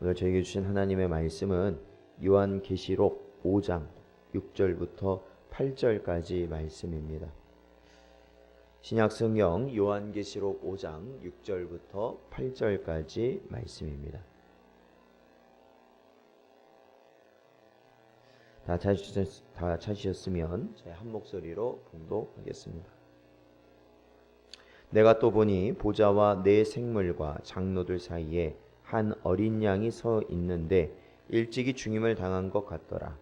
오늘 저에게 주신 하나님의 말씀은 요한계시록 5장 6절부터 8절까지 말씀입니다. 신약성경 요한계시록 5장 6절부터 8절까지 말씀입니다. 다 찾으셨으면 저희 한 목소리로 봉독하겠습니다. 내가 또 보니 보좌와 네 생물과 장로들 사이에 한 어린 양이 서 있는데 일찍이 죽임을 당한 것 같더라.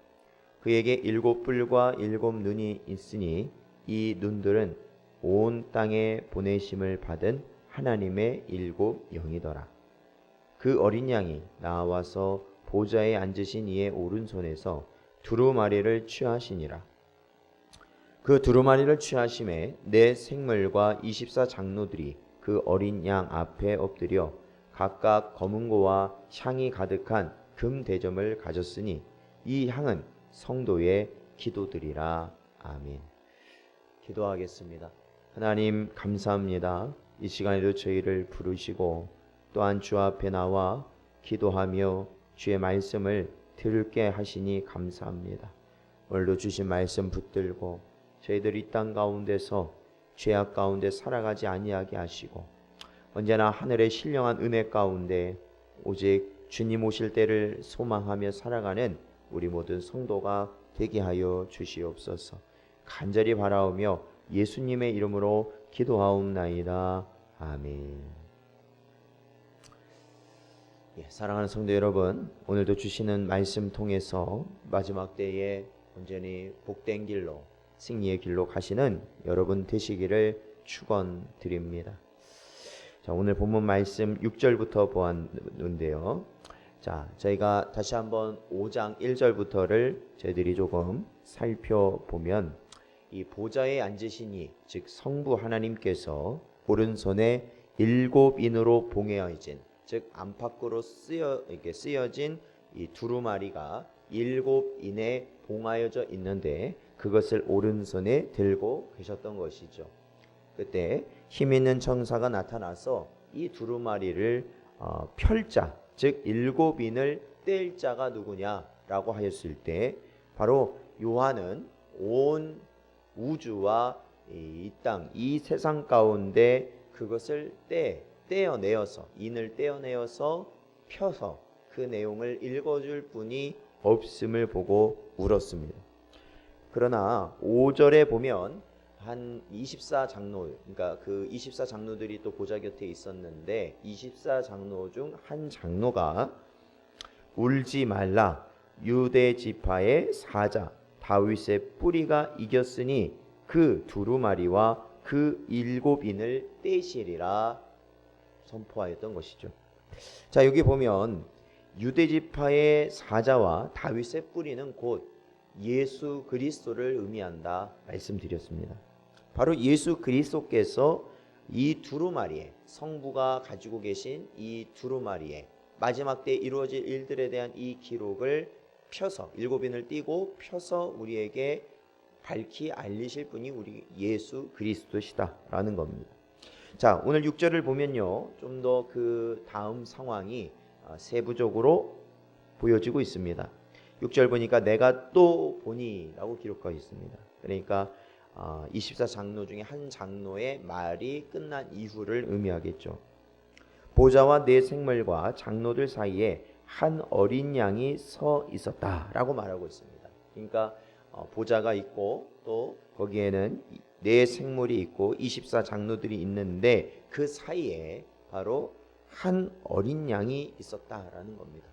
그에게 7 뿔과 7 눈이 있으니 이 눈들은 온 땅에 보내심을 받은 하나님의 7 영이더라. 그 어린 양이 나와서 보좌에 앉으신 이의 오른손에서 두루마리를 취하시니라. 그 두루마리를 취하심에 네 생물과 24 장로들이 그 어린 양 앞에 엎드려 각각 검은고와 향이 가득한 금 대접을 가졌으니 이 향은 성도의 기도들이라. 아멘. 기도하겠습니다. 하나님 감사합니다. 이 시간에도 저희를 부르시고 또한 주 앞에 나와 기도하며 주의 말씀을 들게 하시니 감사합니다. 오늘도 주신 말씀 붙들고 저희들 이 땅 가운데서 죄악 가운데 살아가지 아니하게 하시고 언제나 하늘의 신령한 은혜 가운데 오직 주님 오실 때를 소망하며 살아가는 우리 모든 성도가 되게 하여 주시옵소서. 간절히 바라오며 예수님의 이름으로 기도하옵나이다. 아멘. 사랑하는 성도 여러분, 오늘도 주시는 말씀 통해서 마지막 때에 온전히 복된 길로 승리의 길로 가시는 여러분 되시기를 축원드립니다. 자, 오늘 본문 말씀 6절부터 보았는데요. 자, 저희가 다시 한번 5장 1절부터를 저희들이 조금 살펴보면 이 보좌에 앉으신 이, 즉 성부 하나님께서 오른손에 7인으로 봉해진, 즉 안팎으로 쓰여진 이 두루마리가 7인에 봉하여져 있는데 그것을 오른손에 들고 계셨던 것이죠. 그때 힘 있는 천사가 나타나서 이 두루마리를 펼자, 즉 7인을 뗄 자가 누구냐라고 하였을 때 바로 요한은 온 우주와 이 땅, 이 세상 가운데 그것을 떼어내어서 인을 떼어내어서 펴서 그 내용을 읽어줄 분이 없음을 보고 울었습니다. 그러나 5절에 보면 한 24 장로, 그러니까 그 24 장로들이 또 보좌 곁에 있었는데 24 장로 중 한 장로가 울지 말라, 유대 지파의 사자 다윗의 뿌리가 이겼으니 그 두루마리와 그 7인을 떼시리라 선포하였던 것이죠. 자, 여기 보면 유대 지파의 사자와 다윗의 뿌리는 곧 예수 그리스도를 의미한다 말씀드렸습니다. 바로 예수 그리스도께서 이 두루마리에, 성부가 가지고 계신 이 두루마리에 마지막 때 이루어질 일들에 대한 이 기록을 펴서 7인을 띄고 펴서 우리에게 밝히 알리실 분이 우리 예수 그리스도시다라는 겁니다. 자, 오늘 6절을 보면요, 좀 더 그 다음 상황이 세부적으로 보여지고 있습니다. 6절 보니까 내가 또 보니 라고 기록하고 있습니다. 그러니까 24 장로 중에 한 장로의 말이 끝난 이후를 의미하겠죠. 보좌와 네 생물과 장로들 사이에 한 어린 양이 서 있었다라고 말하고 있습니다. 그러니까 보좌가 있고 또 거기에는 네 생물이 있고 24 장로들이 있는데 그 사이에 바로 한 어린 양이 있었다라는 겁니다.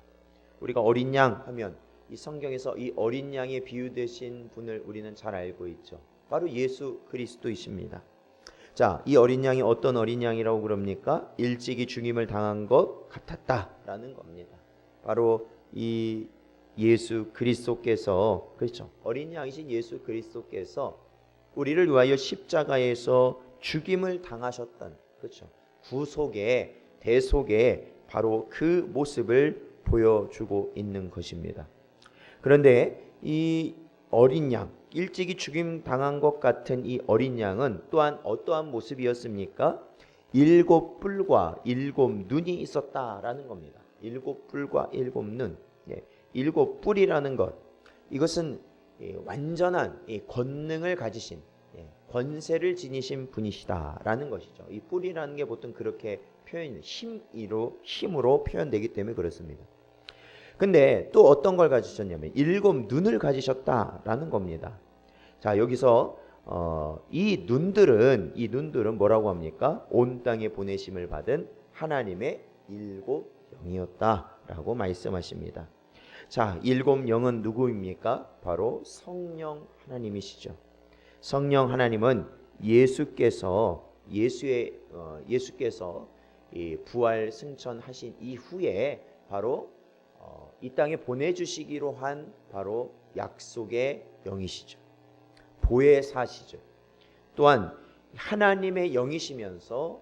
우리가 어린 양 하면 이 성경에서 이 어린 양에 비유되신 분을 우리는 잘 알고 있죠. 바로 예수 그리스도이십니다. 자, 이 어린 양이 어떤 어린 양이라고 그럽니까? 일찍이 죽임을 당한 것 같았다라는 겁니다. 바로 이 예수 그리스도께서, 그렇죠, 어린 양이신 예수 그리스도께서 우리를 위하여 십자가에서 죽임을 당하셨던, 그렇죠, 구속의 대속의 바로 그 모습을 보여주고 있는 것입니다. 그런데 이 어린 양, 일찍이 죽임 당한 것 같은 이 어린 양은 또한 어떠한 모습이었습니까? 7 뿔과 7 눈이 있었다라는 겁니다. 일곱 뿔과 일곱 눈. 일곱 뿔이라는 것, 이것은 완전한 권능을 가지신, 권세를 지니신 분이시다라는 것이죠. 이 뿔이라는 게 보통 그렇게 힘으로 표현되기 때문에 그렇습니다. 근데 또 어떤 걸 가지셨냐면 일곱 눈을 가지셨다라는 겁니다. 자, 여기서 이 눈들은 뭐라고 합니까? 온 땅에 보내심을 받은 하나님의 일곱 영이었다라고 말씀하십니다. 자, 일곱 영은 누구입니까? 바로 성령 하나님이시죠. 성령 하나님은 예수께서 이 부활 승천하신 이후에 바로 이 땅에 보내주시기로 한 바로 약속의 영이시죠. 보혜사시죠. 또한 하나님의 영이시면서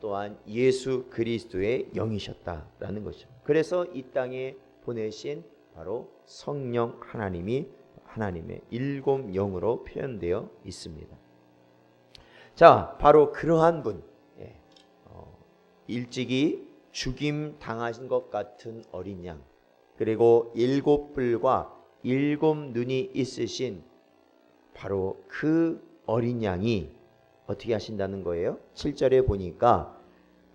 또한 예수 그리스도의 영이셨다라는 것이죠. 그래서 이 땅에 보내신 바로 성령 하나님이 하나님의 일곱 영으로 표현되어 있습니다. 자, 바로 그러한 분, 일찍이 죽임 당하신 것 같은 어린 양, 그리고 일곱 뿔과 일곱 눈이 있으신 바로 그 어린 양이 어떻게 하신다는 거예요? 7절에 보니까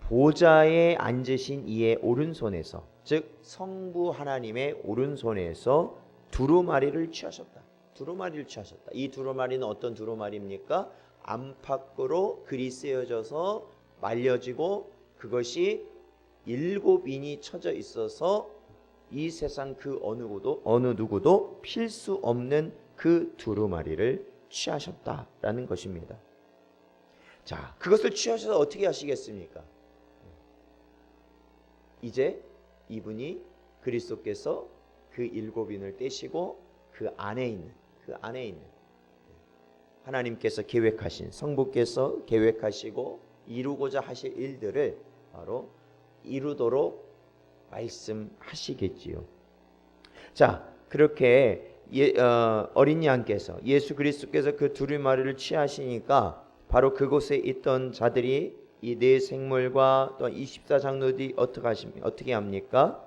보좌에 앉으신 이의 오른손에서, 즉 성부 하나님의 오른손에서 두루마리를 취하셨다. 두루마리를 취하셨다. 이 두루마리는 어떤 두루마리입니까? 안팎으로 글이 쓰여져서 말려지고 그것이 일곱 인이 쳐져 있어서 이 세상 그 어느 누구도 필 수 없는 그 두루마리를 취하셨다라는 것입니다. 자, 그것을 취하셔서 어떻게 하시겠습니까? 이제 이분이 그리스도께서 그 일곱 인을 떼시고 그 안에 있는 하나님께서 계획하신, 성부께서 계획하시고 이루고자 하실 일들을 바로 이루도록 말씀하시겠지요. 자, 그렇게 어린 양께서, 예수 그리스도께서 그 두루마리를 취하시니까 바로 그곳에 있던 자들이 이 네 생물과 또 24장로들이 어떻게 합니까?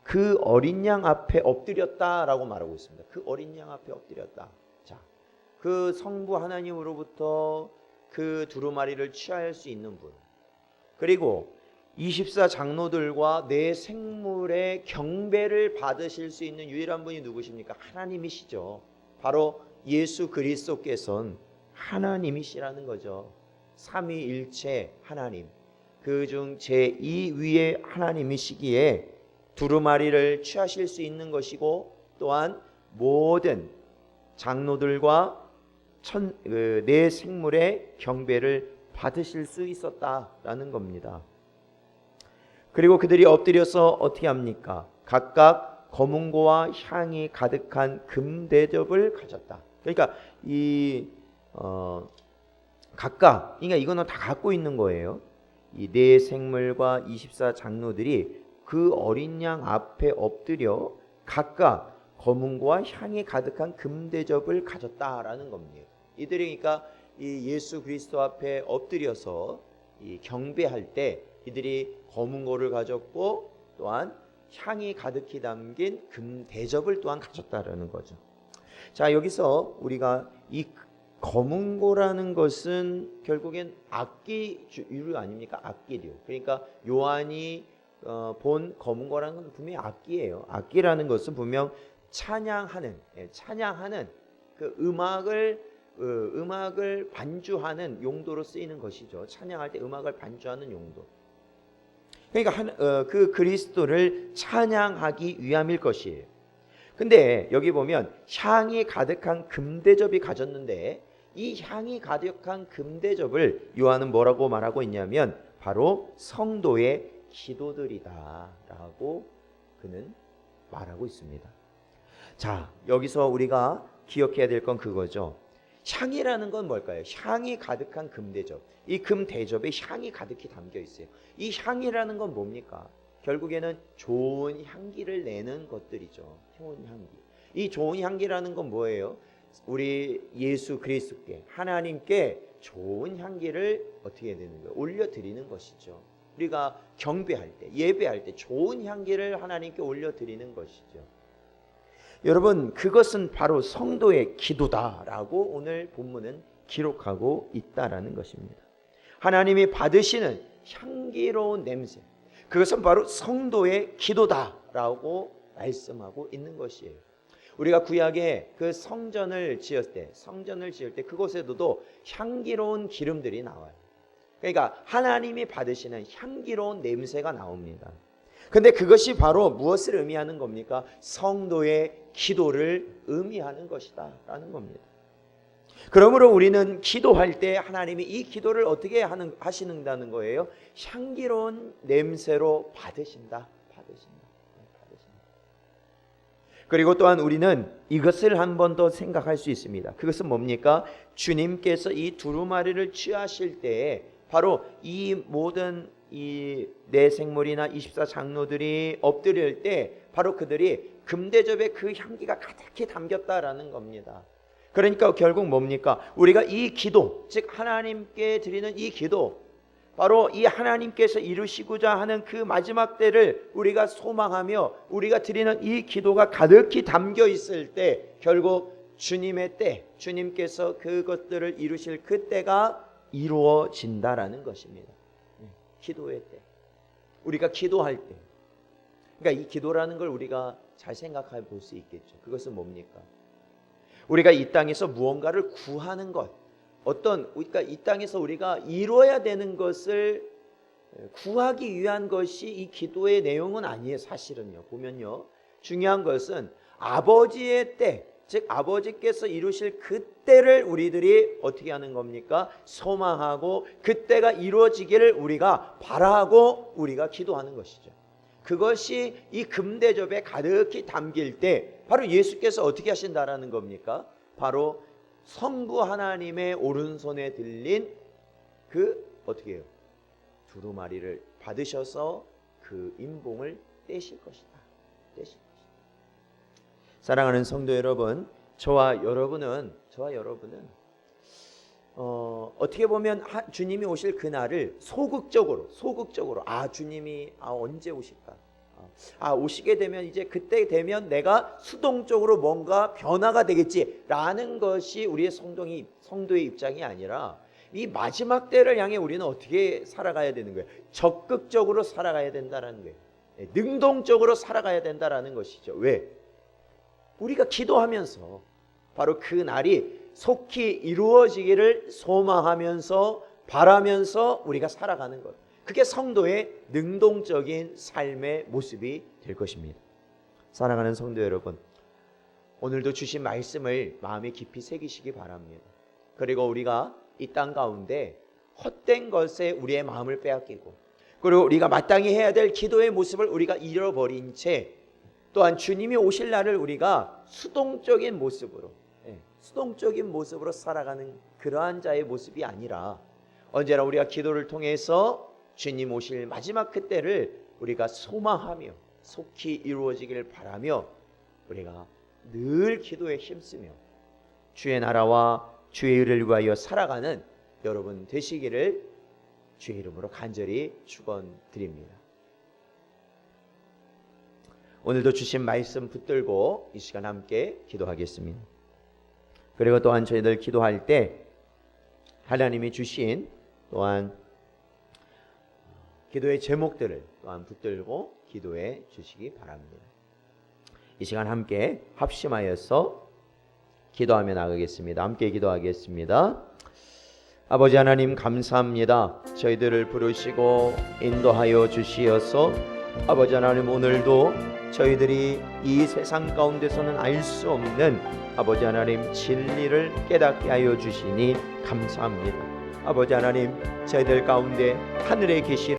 그 어린 양 앞에 엎드렸다라고 말하고 있습니다. 그 어린 양 앞에 엎드렸다. 자, 그 성부 하나님으로부터 그 두루마리를 취할 수 있는 분, 그리고 24장로들과 네 생물의 경배를 받으실 수 있는 유일한 분이 누구십니까? 하나님이시죠. 바로 예수 그리스도께서는 하나님이시라는 거죠. 삼위일체 하나님, 그중 제2위의 하나님이시기에 두루마리를 취하실 수 있는 것이고, 또한 모든 장로들과 네 생물의 경배를 받으실 수 있었다라는 겁니다. 그리고 그들이 엎드려서 어떻게 합니까? 각각 검은고와 향이 가득한 금대접을 가졌다. 그러니까 그러니까 이거는 다 갖고 있는 거예요. 이 네 생물과 24장로들이 그 어린 양 앞에 엎드려 각각 검은고와 향이 가득한 금대접을 가졌다라는 겁니다. 이들이 그러니까 이 예수 그리스도 앞에 엎드려서 이 경배할 때 이들이 검은고를 가졌고, 또한 향이 가득히 담긴 금대접을 또한 가졌다라는 거죠. 자, 여기서 우리가 이 검은고라는 것은 결국엔 악기류 아닙니까? 악기류. 그러니까 요한이 본 검은고라는 건 분명히 악기예요. 악기라는 것은 분명 찬양하는 그 음악을 반주하는 용도로 쓰이는 것이죠. 찬양할 때 음악을 반주하는 용도. 그러니까 그 그리스도를 찬양하기 위함일 것이에요. 근데 여기 보면 향이 가득한 금대접이 가졌는데, 이 향이 가득한 금대접을 요한은 뭐라고 말하고 있냐면 바로 성도의 기도들이다라고 그는 말하고 있습니다. 자, 여기서 우리가 기억해야 될 건 그거죠. 향이라는 건 뭘까요? 향이 가득한 금대접. 이 금대접에 향이 가득히 담겨 있어요. 이 향이라는 건 뭡니까? 결국에는 좋은 향기를 내는 것들이죠. 좋은 향기. 이 좋은 향기라는 건 뭐예요? 우리 예수 그리스도께, 하나님께 좋은 향기를 어떻게 해야 되는 거예요? 올려드리는 것이죠. 우리가 경배할 때, 예배할 때 좋은 향기를 하나님께 올려드리는 것이죠. 여러분, 그것은 바로 성도의 기도다라고 오늘 본문은 기록하고 있다라는 것입니다. 하나님이 받으시는 향기로운 냄새, 그것은 바로 성도의 기도다라고 말씀하고 있는 것이에요. 우리가 구약에 그 성전을 지을 때 그곳에도 향기로운 기름들이 나와요. 그러니까 하나님이 받으시는 향기로운 냄새가 나옵니다. 근데 그것이 바로 무엇을 의미하는 겁니까? 성도의 기도를 의미하는 것이다 라는 겁니다. 그러므로 우리는 기도할 때 하나님이 이 기도를 어떻게 하시는다는 거예요? 향기로운 냄새로 받으신다. 그리고 또한 우리는 이것을 한 번 더 생각할 수 있습니다. 그것은 뭡니까? 주님께서 이 두루마리를 취하실 때에 바로 이 모든 이 내생물이나 24장로들이 엎드릴 때 바로 그들이 금대접에 그 향기가 가득히 담겼다라는 겁니다. 그러니까 결국 뭡니까? 우리가 이 기도, 즉 하나님께 드리는 이 기도, 바로 이 하나님께서 이루시고자 하는 그 마지막 때를 우리가 소망하며 우리가 드리는 이 기도가 가득히 담겨 있을 때 결국 주님의 때, 주님께서 그것들을 이루실 그 때가 이루어진다라는 것입니다. 기도의 때, 우리가 기도할 때, 그러니까 이 기도라는 걸 우리가 잘 생각해 볼 수 있겠죠. 그것은 뭡니까? 우리가 이 땅에서 무언가를 구하는 것, 그러니까 이 땅에서 우리가 이루어야 되는 것을 구하기 위한 것이 이 기도의 내용은 아니에요. 사실은요. 보면요, 중요한 것은 아버지의 때, 즉 아버지께서 이루실 그 때를 우리들이 어떻게 하는 겁니까? 소망하고 그 때가 이루어지기를 우리가 바라고 우리가 기도하는 것이죠. 그것이 이 금대접에 가득히 담길 때 바로 예수께서 어떻게 하신다라는 겁니까? 바로 성부 하나님의 오른손에 들린 그 어떻게 해요? 두루마리를 받으셔서 그 임봉을 떼실 것이다. 사랑하는 성도 여러분, 저와 여러분은 어떻게 보면 주님이 오실 그날을 소극적으로 주님이 언제 오실까? 오시게 되면 이제 그때 되면 내가 수동적으로 뭔가 변화가 되겠지라는 것이 우리의 성도의 입장이 아니라 이 마지막 때를 향해 우리는 어떻게 살아가야 되는 거예요? 적극적으로 살아가야 된다라는 거예요. 능동적으로 살아가야 된다라는 것이죠. 왜? 우리가 기도하면서 바로 그 날이 속히 이루어지기를 소망하면서 바라면서 우리가 살아가는 것, 그게 성도의 능동적인 삶의 모습이 될 것입니다. 사랑하는 성도 여러분, 오늘도 주신 말씀을 마음에 깊이 새기시기 바랍니다. 그리고 우리가 이 땅 가운데 헛된 것에 우리의 마음을 빼앗기고, 그리고 우리가 마땅히 해야 될 기도의 모습을 우리가 잃어버린 채, 또한 주님이 오실 날을 우리가 수동적인 모습으로 살아가는 그러한 자의 모습이 아니라 언제나 우리가 기도를 통해서 주님 오실 마지막 그때를 우리가 소망하며 속히 이루어지기를 바라며 우리가 늘 기도에 힘쓰며 주의 나라와 주의 의를 위하여 살아가는 여러분 되시기를 주의 이름으로 간절히 축원드립니다. 오늘도 주신 말씀 붙들고 이 시간 함께 기도하겠습니다. 그리고 또한 저희들 기도할 때 하나님이 주신 또한 기도의 제목들을 또한 붙들고 기도해 주시기 바랍니다. 이 시간 함께 합심하여서 기도하며 나가겠습니다. 함께 기도하겠습니다. 아버지 하나님 감사합니다. 저희들을 부르시고 인도하여 주시어서 아버지 하나님 오늘도 저희들이 이 세상 가운데서는 알 수 없는 아버지 하나님 진리를 깨닫게 하여 주시니 감사합니다. 아버지 하나님 저희들 가운데 하늘에 계신